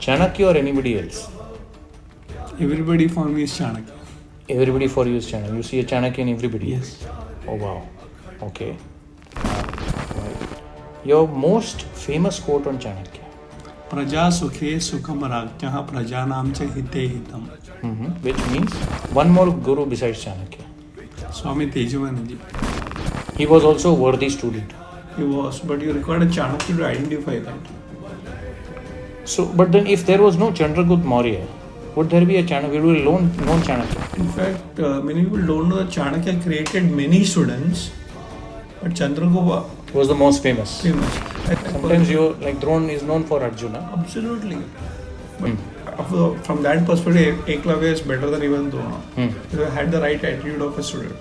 Chanakya or anybody else? Everybody for me is Chanakya. Everybody for you is Chanakya. You see a Chanakya in everybody? Yes. Oh wow. Okay. Right. Your most famous quote on Chanakya? Praja sukhe sukham rajyaha prajanam cha hite hitam. Which means one more guru besides Chanakya. Swami Tejavanji. He was also a worthy student. He was, but you required a Chanakya to identify that. So, but then if there was no Chandragupta Maurya, would there be a Chanakya? We would have known Chanakya. In fact, many people don't know that Chanakya created many students, but Chandragupta Was the most famous. Sometimes Drona is known for Arjuna. Absolutely. But from that perspective, Eklavya is better than even Drona. He had the right attitude of a student.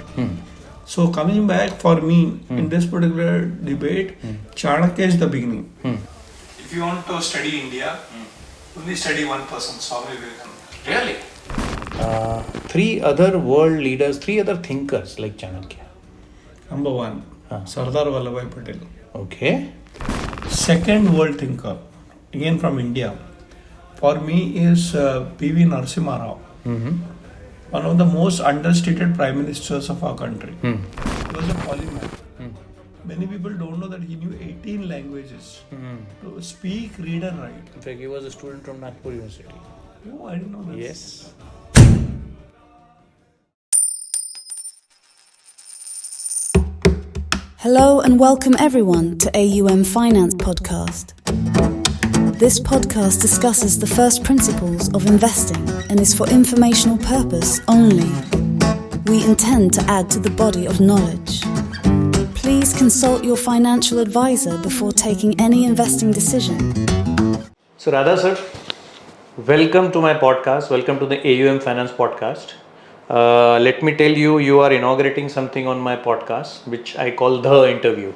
So coming back for me, in this particular debate, Chanakya is the beginning. If you want to study India, only study one person, Swami Vivekananda. Really? Three other world leaders, three other thinkers like Chanakya. Number one, Sardar Vallabhbhai Patel. Okay. Second world thinker, again from India, for me is P.V. Narasimha Rao. One of the most understated prime ministers of our country. He was a polymath. Many people don't know that he knew 18 languages to speak, read and write. In fact, he was a student from Nagpur University. Oh, I didn't know that. Yes. Hello and welcome everyone to AUM Finance Podcast. This podcast discusses the first principles of investing and is for informational purpose only. We intend to add to the body of knowledge. Please consult your financial advisor before taking any investing decision. So Radha sir, welcome to my podcast. Welcome to the AUM Finance Podcast. Let me tell you, you are inaugurating something on my podcast, which I call The Interview.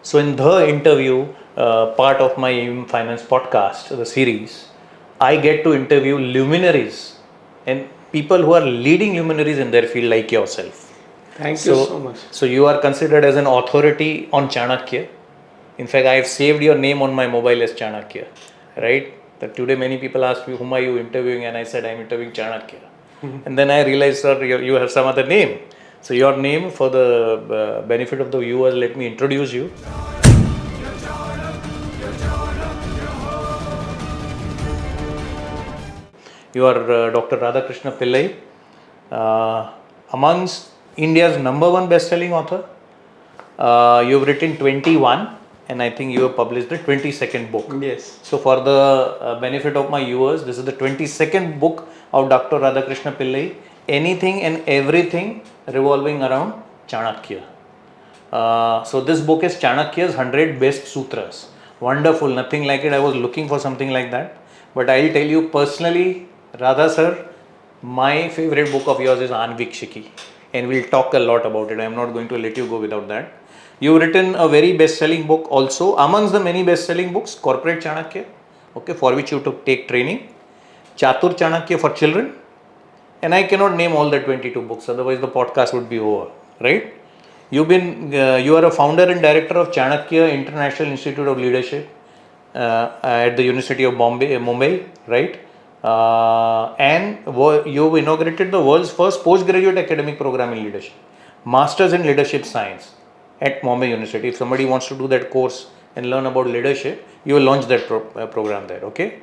So in The Interview, part of my AUM Finance Podcast, the series, I get to interview luminaries and people who are leading luminaries in their field like yourself. Thank you so much. So you are considered as an authority on Chanakya. In fact, I have saved your name on my mobile as Chanakya, right? That today many people ask me, whom are you interviewing? And I said, I'm interviewing Chanakya. And then I realized, sir, you have some other name. So your name, for the benefit of the viewers, let me introduce you. You are Dr. Radhakrishnan Pillai, amongst India's #1 best-selling author. You have written 21 and I think you have published the 22nd book. Yes. So for the benefit of my viewers, this is the 22nd book of Dr. Radhakrishnan Pillai. Anything and everything revolving around Chanakya. So this book is Chanakya's 100 Best Sutras. Wonderful, nothing like it. I was looking for something like that. But I'll tell you personally, Radha sir, my favorite book of yours is Anvikshiki. And we'll talk a lot about it. I'm not going to let you go without that. You've written a very best-selling book also, amongst the many best-selling books, Corporate Chanakya, okay, for which you took take training, Chatur Chanakya for children, and I cannot name all the 22 books, otherwise the podcast would be over, right? You are a founder and director of Chanakya International Institute of Leadership at the University of Mumbai, right? And you inaugurated the world's first postgraduate academic program in leadership, Masters in Leadership Science at Mumbai University. If somebody wants to do that course and learn about leadership, you will launch that program there, okay?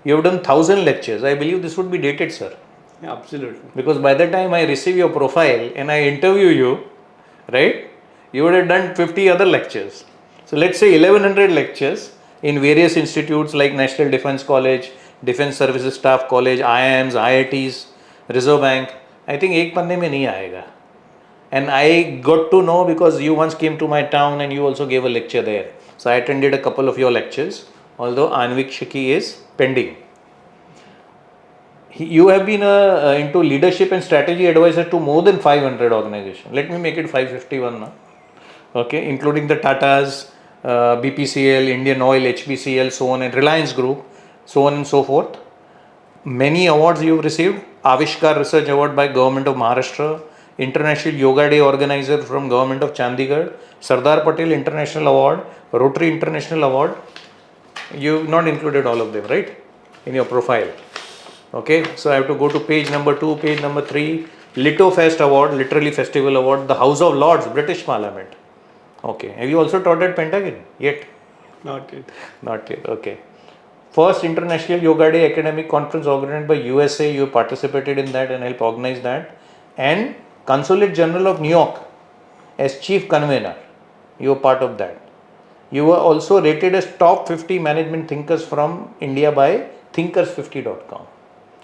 You have done 1,000 lectures. I believe this would be dated, sir. Yeah, absolutely. Because by the time I receive your profile and I interview you, right, you would have done 50 other lectures. So let's say 1100 lectures in various institutes like National Defence College, Defence Services Staff College, IIMs, IITs, Reserve Bank. I think ek panne mein nahi aayega. And I got to know because you once came to my town and you also gave a lecture there. So I attended a couple of your lectures, although Anvikshiki is pending. You have been into leadership and strategy advisor to more than 500 organizations. Let me make it 551 now. Okay, including the Tatas, BPCL, Indian Oil, HPCL, so on, and Reliance Group, so on and so forth. Many awards you have received. Avishkar Research Award by Government of Maharashtra, International Yoga Day organizer from Government of Chandigarh, Sardar Patel International Award, Rotary International Award. You have not included all of them, right? in your profile. Okay, so I have to go to page number 2, page number 3. Lito Fest Award, literally Festival Award, the House of Lords, British Parliament. Okay, have you also taught at Pentagon yet? Not yet. Not yet, okay. First International Yoga Day Academic Conference organized by USA, you participated in that and helped organize that. And Consulate General of New York as Chief Convener, you were part of that. You were also rated as top 50 management thinkers from India by thinkers50.com.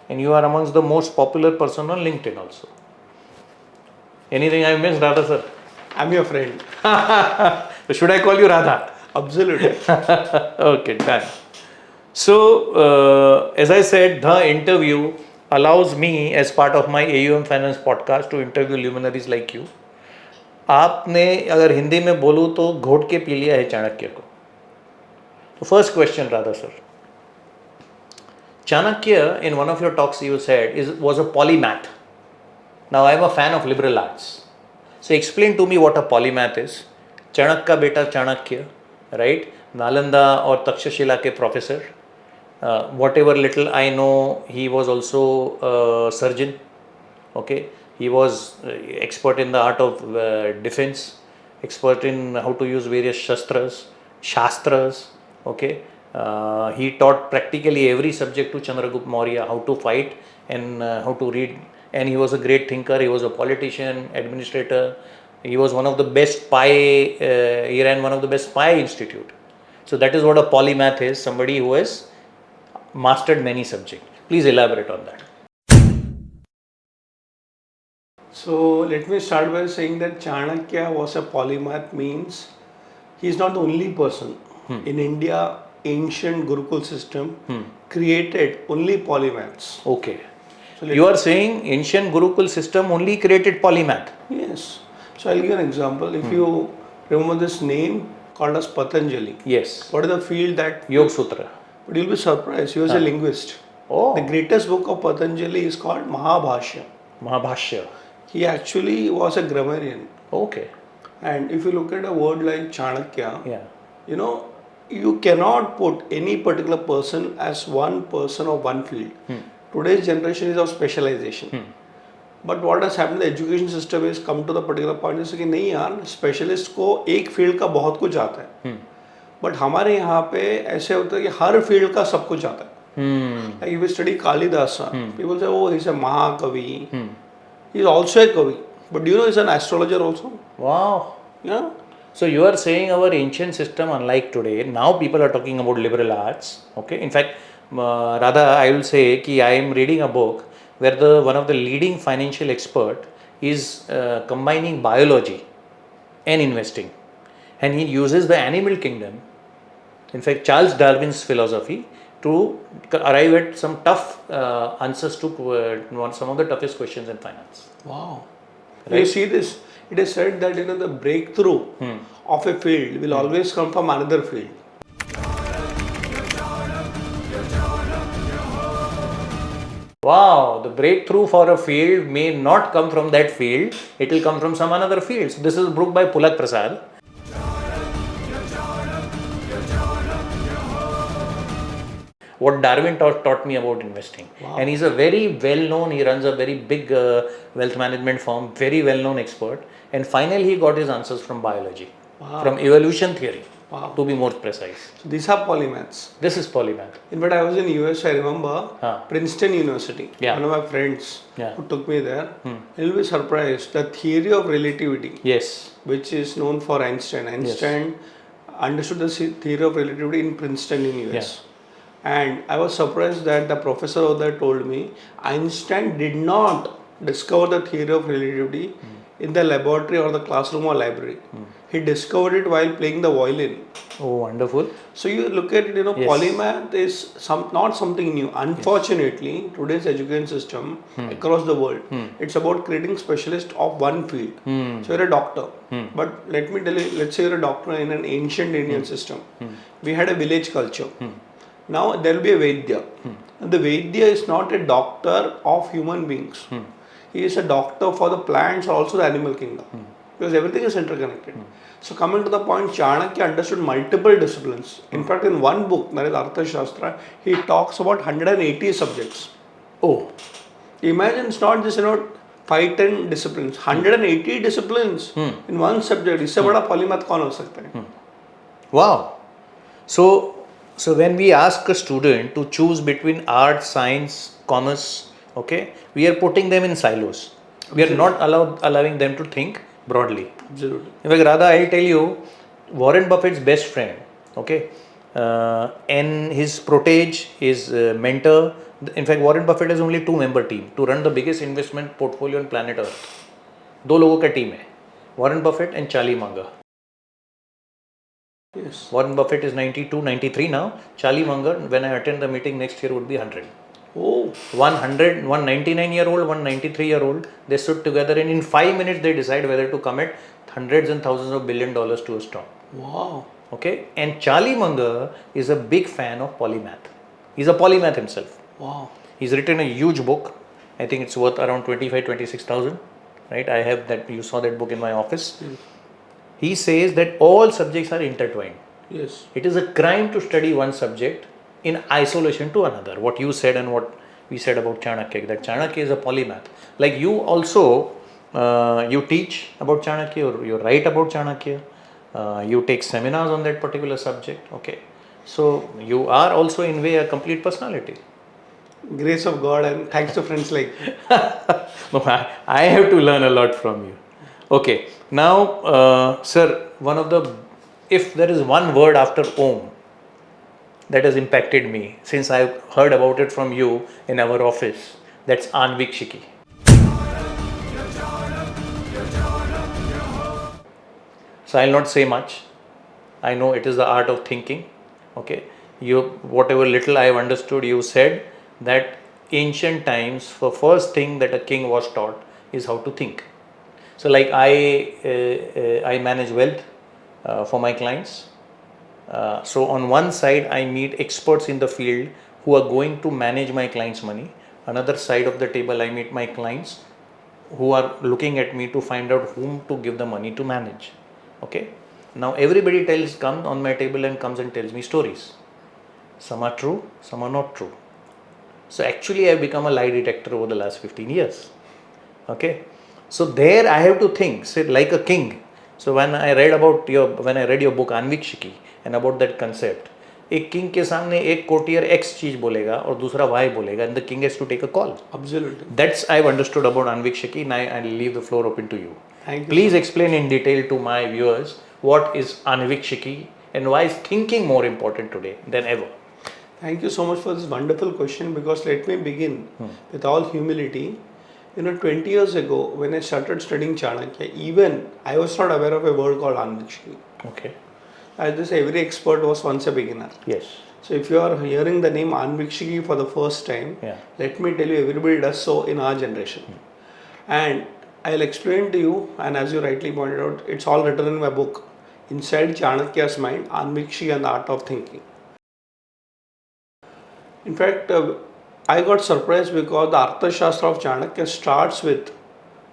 And you are amongst the most popular person on LinkedIn also. Anything I missed, Radha sir? I'm your friend. Should I call you Radha? Absolutely. Okay, done. So, as I said, the interview allows me as part of my AUM Finance podcast to interview luminaries like you. आपने अगर हिंदी में बोलूँ तो घोट के P लिया है चाणक्य को. तो first question Radha sir. Chanakya, in one of your talks you said, was a polymath. Now I am a fan of liberal arts. So explain to me what a polymath is. Chanakya ka beta Chanakya, right? Nalanda or Takshashila ke professor. Whatever little I know, he was also a surgeon. Okay, he was expert in the art of defense, expert in how to use various shastras. Okay. He taught practically every subject to Chandragupta Maurya, how to fight and how to read. And he was a great thinker. He was a politician, administrator. He was one of the best he ran one of the best spy institute. So that is what a polymath is, somebody who has mastered many subjects. Please elaborate on that. So let me start by saying that Chanakya was a polymath means he is not the only person. In India, ancient Gurukul system created only polymaths. Okay. So you are saying ancient Gurukul system only created polymath? Yes. So I'll give you an example. If you remember this name called as Patanjali. Yes. What is the field that? Yoga Sutra. But you'll be surprised. He was a linguist. Oh. The greatest book of Patanjali is called Mahabhashya. Mahabhashya. He actually was a grammarian. Okay. And if you look at a word like Chanakya, Yeah. you know, you cannot put any particular person as one person of one field. Today's generation is of specialization. But what has happened, the education system is come to the particular point जैसे कि नहीं यार specialist को एक field का बहुत कुछ आता है. बट हमारे यहाँ पे ऐसे होता है कि हर फील्ड का सब कुछ आता है. Like if you study Kalidasa, people say, oh, he's a Mahakavi. He's also a Kavi. But do you know he's an astrologer also? Wow. Yeah. So you are saying our ancient system, unlike today, now people are talking about liberal arts. Okay. In fact, Radha, I will say that I am reading a book where one of the leading financial expert is combining biology and investing, and he uses the animal kingdom. In fact, Charles Darwin's philosophy to arrive at some tough answers to some of the toughest questions in finance. Wow. Right? You see this? It is said that the breakthrough of a field will always come from another field. Wow, the breakthrough for a field may not come from that field, it will come from some another field. So this is a book by Pulak Prasad. What Darwin taught me about investing. Wow. And he's a very well-known, he runs a very big wealth management firm, very well-known expert. And finally he got his answers from biology, from evolution theory, to be more precise. So these are polymaths. This is polymath. In fact, I was in US, I remember Princeton University. One of my friends who took me there, you'll be surprised, the theory of relativity, which is known for Einstein. Einstein understood the theory of relativity in Princeton in US. And I was surprised that the professor over there told me Einstein did not discover the theory of relativity in the laboratory or the classroom or library. He discovered it while playing the violin. Oh, wonderful. So you look at it, polymath is not something new. Unfortunately, today's education system across the world, it's about creating specialists of one field. So you're a doctor. But let me tell you, let's say you're a doctor in an ancient Indian system. We had a village culture. Now there will be a Vaidya. And the Vaidya is not a doctor of human beings. He is a doctor for the plants or also the animal kingdom. because everything is interconnected. So coming to the point, Chanakya understood multiple disciplines. In fact, in one book, that is Arthashastra, he talks about 180 subjects. Oh, Imagine it's not just 5-10 disciplines, 180 disciplines in one subject. इससे बड़ा polymath कौन हो सकता है? wow. So when we ask a student to choose between art, science, commerce, okay, we are putting them in silos. We are not allowing them to think broadly. Absolutely. In fact, Radha, I'll tell you, Warren Buffett's best friend, okay, and his protege, his mentor. In fact, Warren Buffett has only 2-member team to run the biggest investment portfolio on planet Earth. 2 लोगों का team है, Warren Buffett and Charlie Munger. Yes. Warren Buffett is 92, 93 now. Charlie Munger, when I attend the meeting next year, would be 100. Oh. 100, one 99-year-old, one 93-year-old, they stood together and in 5 minutes they decide whether to commit hundreds and thousands of $billion to a stock. Wow. Okay, and Charlie Munger is a big fan of polymath. He's a polymath himself. Wow. He's written a huge book. I think it's worth around 26,000. Right? I have that. You saw that book in my office. He says that all subjects are intertwined. Yes. It is a crime to study one subject in isolation to another. What you said and what we said about Chanakya, that Chanakya is a polymath. Like you also, you teach about Chanakya or you write about Chanakya. You take seminars on that particular subject. Okay. So you are also in way a complete personality. Grace of God and thanks to friends like you. No, I have to learn a lot from you. Okay. Now, sir, if there is one word after Om that has impacted me since I heard about it from you in our office, that's Anvikshiki. So I'll not say much. I know it is the art of thinking. Okay. Whatever little I have understood, you said that ancient times, for first thing that a king was taught is how to think. So like I manage wealth for my clients. So on one side I meet experts in the field who are going to manage my clients' money. Another side of the table I meet my clients who are looking at me to find out whom to give the money to manage. Okay. Now everybody comes on my table and comes and tells me stories. Some are true, some are not true. So actually I have become a lie detector over the last 15 years. Okay. So there I have to think, say like a king. So when I read your book Anvikshiki and about that concept, एक king के सामने एक courtier X चीज बोलेगा और दूसरा Y बोलेगा and the king has to take a call. Absolutely. That's I've understood about Anvikshiki. Now I'll leave the floor open to you. Thank you. Please explain in detail to my viewers what is Anvikshiki and why is thinking more important today than ever. Thank you so much for this wonderful question, because let me begin with all humility. 20 years ago when I started studying Chanakya, even I was not aware of a word called Anvikshiki. Okay. As they say, every expert was once a beginner. Yes. So if you are hearing the name Anvikshiki for the first time, let me tell you, everybody does so in our generation. And I'll explain to you, and as you rightly pointed out, it's all written in my book, Inside Chanakya's Mind, Anvikshiki and the Art of Thinking. In fact, I got surprised because the Arthashastra of Chanakya starts with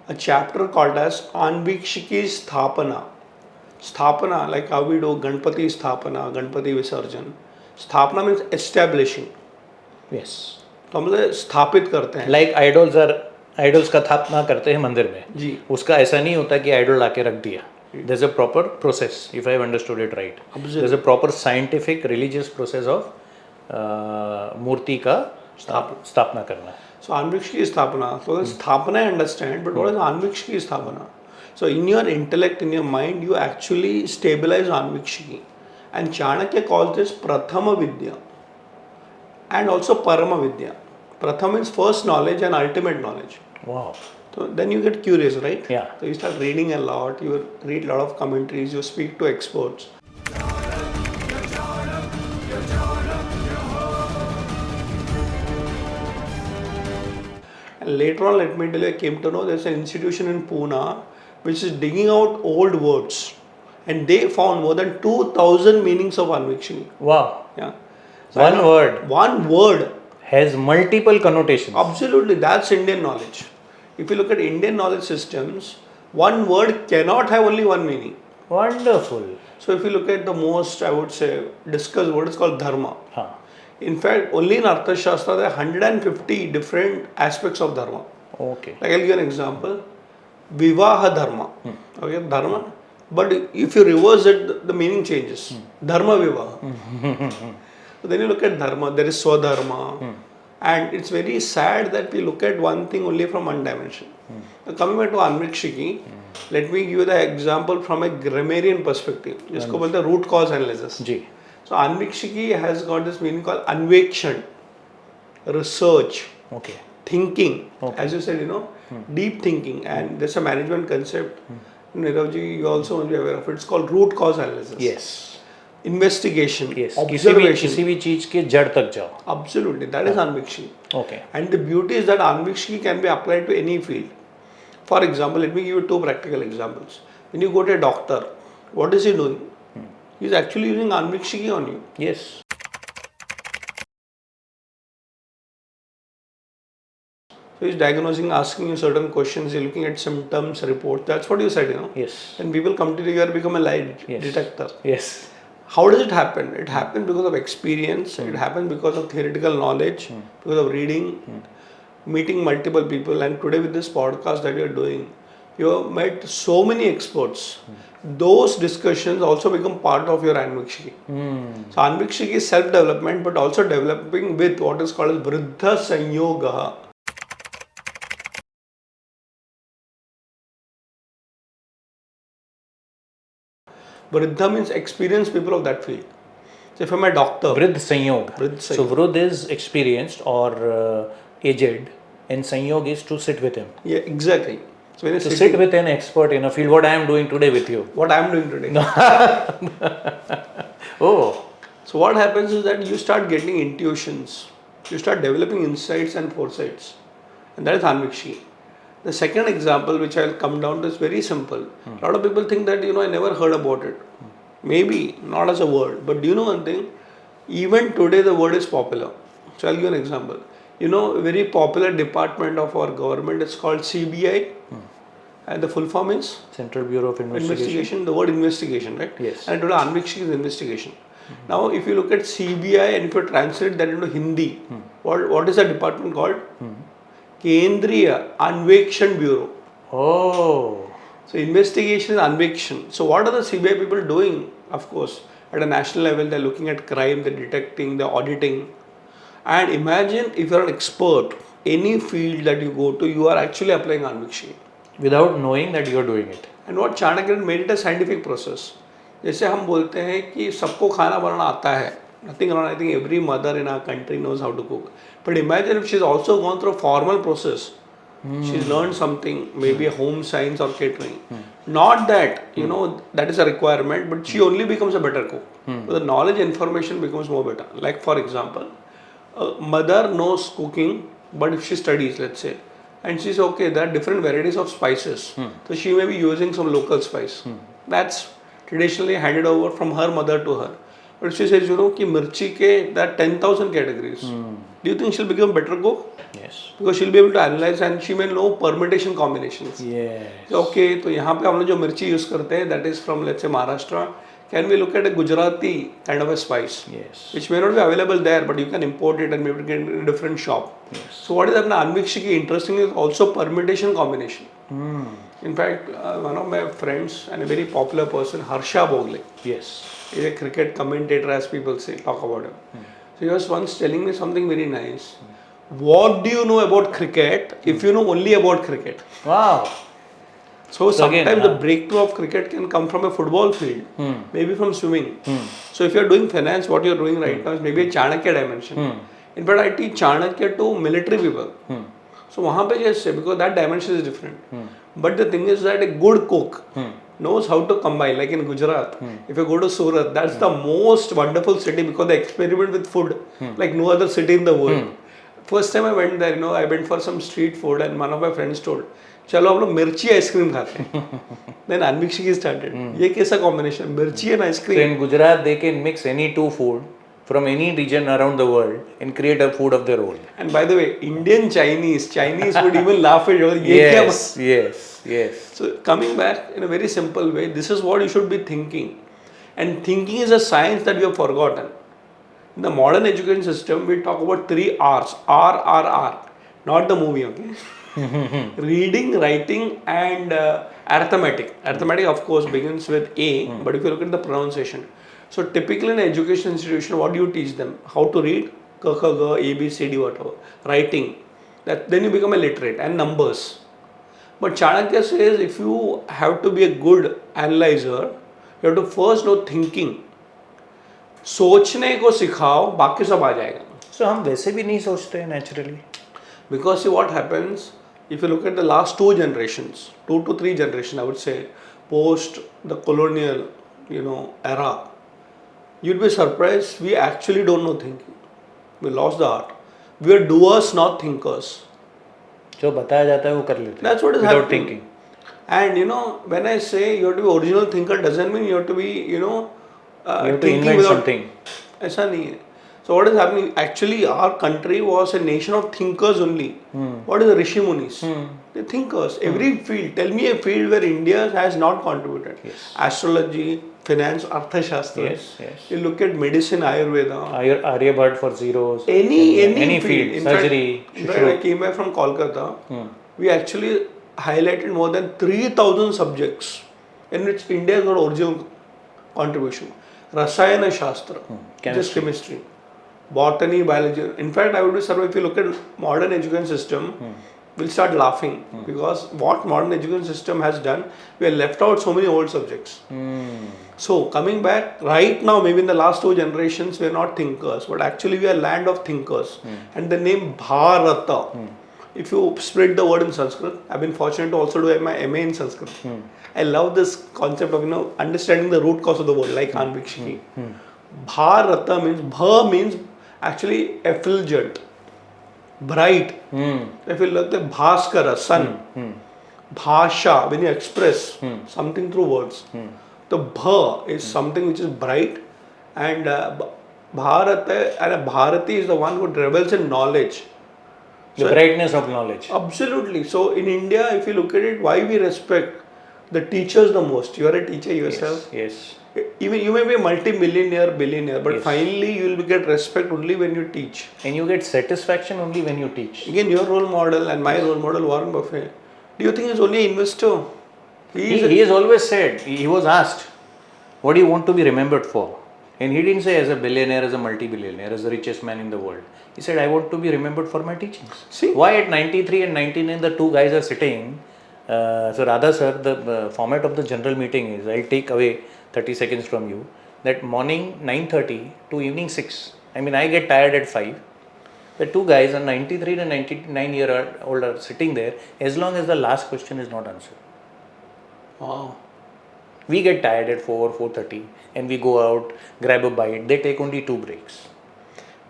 a chapter called as Anvikshiki Sthapana. Sthapana, like how we do Ganpati Sthapana, Ganpati Visarjan. Sthapana means establishing. Yes. तो हम लोग स्थापित करते हैं. Like idols का स्थापना करते हैं मंदिर में. जी. उसका ऐसा नहीं होता कि idol लाके रख दिया. There's a proper process, if I've understood it right. Absolutely. There's a proper scientific religious process of मूर्ति का स्थापना करना. So Anvikshiki Sthapana. So Sthapana I understand, but what is Anvikshiki Sthapana? So in your intellect, in your mind, you actually stabilize Anvikshiki. And Chanakya calls this Prathama Vidya and also Parama Vidya. Prathama means first knowledge and ultimate knowledge. Wow. So then you get curious, right? Yeah. So you start reading a lot, you read a lot of commentaries, you speak to experts. And later on, let me tell you, I came to know there's an institution in Pune which is digging out old words. And they found more than 2,000 meanings of Anvikshiki. Wow. Yeah. So one word has multiple connotations. Absolutely. That's Indian knowledge. If you look at Indian knowledge systems, one word cannot have only one meaning. Wonderful. So if you look at the most, I would say, discussed word is called dharma. Huh. In fact, only in Arthashastra there are 150 different aspects of dharma. Okay. Like I'll give you an example. Vivaha dharma. Okay, dharma. But if you reverse it, the meaning changes. Dharma vivaha. So then you look at dharma, there is swadharma. And it's very sad that we look at one thing only from one dimension. Now coming back to Anvikshiki, let me give you the example from a grammarian perspective. जिसको बोलते हैं root cause analysis. Ji. So Anvikshiki has got this meaning called anvekshan, research, Okay. thinking. Okay. As you said, deep thinking, and there's a management concept. Niravji, you also must be aware of it. It's called root cause analysis. Yes. Investigation, Yes. observation. किसी भी चीज के जड़ तक जाओ. Absolutely, that is Anvikshiki. Okay. And the beauty is that Anvikshiki can be applied to any field. For example, let me give you two practical examples. When you go to a doctor, what is he doing? He's actually using Anvikshiki on you. Yes. So he's diagnosing, asking you certain questions, he's looking at symptoms, reports. That's what you said, Yes. And people come to you, you are become a lie Yes. detector. Yes. How does it happen? It happens because of experience, it happens because of theoretical knowledge, because of reading, meeting multiple people, and today with this podcast that you're doing, you have met so many experts. Those discussions also become part of your Anvikshiki. So Anvikshiki is self-development, but also developing with what is called as Vriddha Sanyoga. Vriddha means experienced people of that field. So if I'm a doctor, Vriddh Sanyog. Vriddh So Sanyog. Vriddh is experienced or aged, and Sanyog is to sit with him. Yeah, exactly. So when you To sit with an expert in a field, what I am doing today with you. what I'm doing today. Oh. So what happens is that you start getting intuitions, you start developing insights and foresights, and that is Anvikshiki. The second example which I'll come down to is very simple. A lot of people think that I never heard about it. Maybe not as a word, but do you know one thing? Even today the word is popular. So I'll give you an example. A very popular department of our government is called CBI, and the full form is Central Bureau of Investigation. The word investigation, right? Yes. And today Anvikshiki is investigation. Now, if you look at CBI and if you translate that into Hindi, what is the department called? Kendriya Anvekshan Bureau. Oh. So investigation is Anvekshan. So what are the CBI people doing? Of course, at a national level, they're looking at crime, they're detecting, they're auditing. And imagine if you're an expert, any field that you go to, you are actually applying Anvikshiki. Without knowing that you're doing it. And what Chanakya made it a scientific process. जैसे हम बोलते हैं कि सबको खाना बनाना आता है. Nothing wrong. I think every mother in our country knows how to cook. But imagine if she's also gone through a formal process. She's learned something, maybe a home science or catering. Not that, that is a requirement, but she only becomes a better cook. So the knowledge information becomes more better. Like for example, a mother knows cooking, but if she studies, let's say, and she's okay, there are different varieties of spices. So she may be using some local spice. That's traditionally handed over from her mother to her. But she says, कि mirchi ke there are 10,000 categories. Do you think she'll become a better cook? Yes. Because she'll be able to analyze and she may know permutation combinations. Yes. Okay, तो यहाँ पे हम लोग जो मिर्ची use करते हैं, that is from let's say Maharashtra. Can we look at a Gujarati kind of a spice? Yes. Which may not be available there, but you can import it and maybe get it in a different shop. Yes. So what is happening? Anvikshiki, interestingly, is also permutation combination. In fact, one of my friends and a very popular person, Harsha Bogle, Yes. is a cricket commentator, as people say, talk about him. So he was once telling me something very nice. What do you know about cricket if you know only about cricket? Wow. So sometimes again, the breakthrough of cricket can come from a football field, maybe from swimming. So if you're doing finance, what you're doing right now is maybe a Chanakya dimension. In fact, I teach Chanakya to military people. So वहाँ पे just say, because that dimension is different. But the thing is that a good cook knows how to combine. Like in Gujarat, if you go to Surat, that's the most wonderful city because they experiment with food like no other city in the world. First time I went there, I went for some street food and one of my friends told, चलो हम लोग मिर्ची ice cream खाते हैं. Then Anvikshiki started. ये कैसा combination? मिर्ची and ice So cream. in Gujarat, they can mix any two food from any region around the world and create a food of their own. And by the way, Indian Chinese would even laugh at you. Yes. So coming back in a very simple way, this is what you should be thinking. And thinking is a science that we have forgotten. In the modern education system, we talk about 3 R's. R. Not the movie, okay? Reading, writing and arithmetic. Arithmetic of course begins with A, but if you look at the pronunciation. So typically in an education institution, what do you teach them? How to read? K, K, G, A, B, C, D, whatever. Writing. Then you become a literate. And numbers. But Chanakya says if you have to be a good analyzer, you have to first know thinking. सोचने को सिखाओ, बाकी सब आ जाएगा. So हम वैसे भी नहीं सोचते हैं naturally. Because see what happens, if you look at the last 2 generations, 2 to 3 generations, I would say, post the colonial, era, you'd be surprised, we actually don't know thinking. We lost the art. We are doers, not thinkers. जो बताया जाता है वो कर लेते हैं. That's what is without happening. thinking. And when I say you have to be original thinker, doesn't mean you have to be, You have to thinking invent without something. ऐसा नहीं है. So what is happening? Actually, our country was a nation of thinkers only. What is the Rishi Munis? The thinkers. Every field. Tell me a field where India has not contributed. Yes. Astrology, finance, Arthashastra. Yes. You look at medicine, Ayurveda. Aryabhat for zeros. Any field. In Surgery. Fact, when I came back from Kolkata, we actually highlighted more than 3,000 subjects in which India has got original contribution. Rasayana Shastra, just chemistry. Botany, biology. In fact, I would be surprised if you look at modern education system, we'll start laughing because what modern education system has done, we have left out so many old subjects. So coming back, right now, maybe in the last 2 generations, we are not thinkers, but actually we are land of thinkers. And the name Bharata, if you split the word in Sanskrit, I've been fortunate to also do my MA in Sanskrit. I love this concept of understanding the root cause of the word, like Anvikshiki. Bharata means actually effulgent, bright. If you look at Bhaskara, sun. Bhasha, when you express something through words. The Bha is something which is bright, and Bharata and a Bharati is the one who revels in knowledge. The brightness of knowledge. Absolutely. So in India, if you look at it, why we respect the teachers the most? You are a teacher yourself. Yes. Even you may be a multi-millionaire, billionaire, but finally you will get respect only when you teach. And you get satisfaction only when you teach. Again, your role model and my role model, Warren Buffett. Do you think he's only an investor? He has always said, he was asked, what do you want to be remembered for? And he didn't say as a billionaire, as a multi-billionaire, as the richest man in the world. He said, I want to be remembered for my teachings. See? Why at 93 and 99 the 2 guys are sitting? So Radha sir, the format of the general meeting is, I'll take away 30 seconds from you, that morning 9:30 to evening 6. I mean, I get tired at 5. The 2 guys are 93 and 99-year-old are sitting there as long as the last question is not answered. Wow. We get tired at 4:30 and we go out, grab a bite. They take only 2 breaks.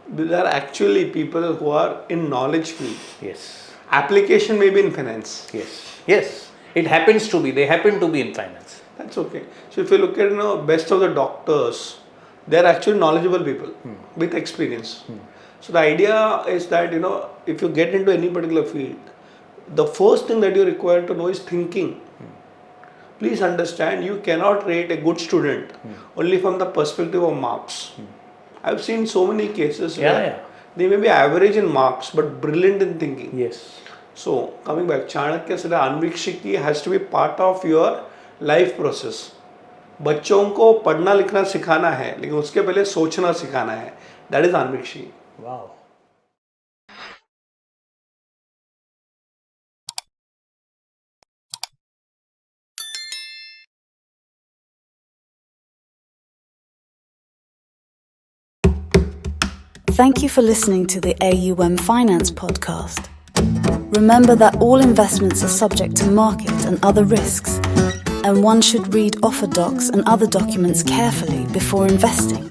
These are actually people who are in knowledge field. Yes. Application may be in finance. Yes. It happens to be. They happen to be in finance. That's okay. So if you look at best of the doctors, they are actually knowledgeable people with experience. So the idea is that if you get into any particular field, the first thing that you require to know is thinking. Please understand, you cannot rate a good student only from the perspective of marks. I've seen so many cases where they may be average in marks but brilliant in thinking. Yes. So coming back, Chanakya said Anvikshiki has to be part of your life process. बच्चों को पढ़ना लिखना सिखाना है, लेकिन उसके पहले सोचना सिखाना है. That is Anvikshiki. Wow. Thank you for listening to the AUM Finance podcast. Remember that all investments are subject to market and other risks, and one should read offer docs and other documents carefully before investing.